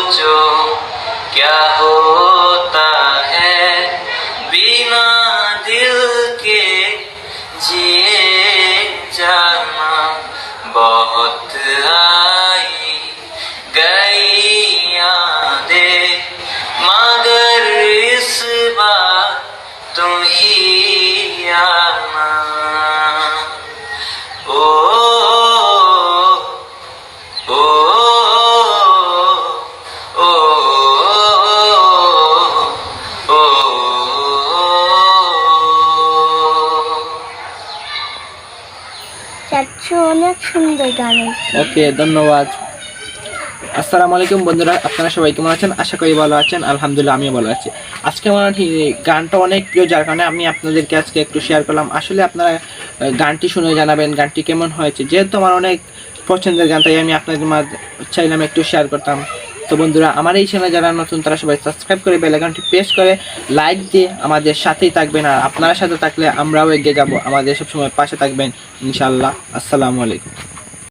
सोचो क्या होता है बिना दिल के जिए जाना बहुत आई गई यादें मगर इस बार तुम ही आना ओ ओ ओ ओ চাচ্ছু অনেক সুন্দর গান। ওকে, ধন্যবাদ। আসসালামু আলাইকুম বন্ধুরা, আপনারা সবাই কেমন আছেন? আশা করি ভালো আছেন। আলহামদুলিল্লাহ আমিও ভালো আছি। আজকে আমার গানটা অনেক প্রিয়, যার কারণে আমি আপনাদেরকে আজকে একটু শেয়ার করলাম। আসলে আপনারা গানটি শুনে জানাবেন গানটি কেমন হয়েছে। যেহেতু আমার অনেক পছন্দের গান, তাই আমি আপনাদের চাইলাম একটু শেয়ার করতাম। তো বন্ধুরা, আমার এই চ্যানেলে যারা নতুন তারা সবাই সাবস্ক্রাইব করে বেল আইকনটি প্রেস করে লাইক দিয়ে আমাদের সাথেই থাকবেন। আর আপনারা সাথে থাকলে আমরাও এগিয়ে যাব। আমাদের সবসময় পাশে থাকবেন ইনশাআল্লাহ। আসসালামু আলাইকুম।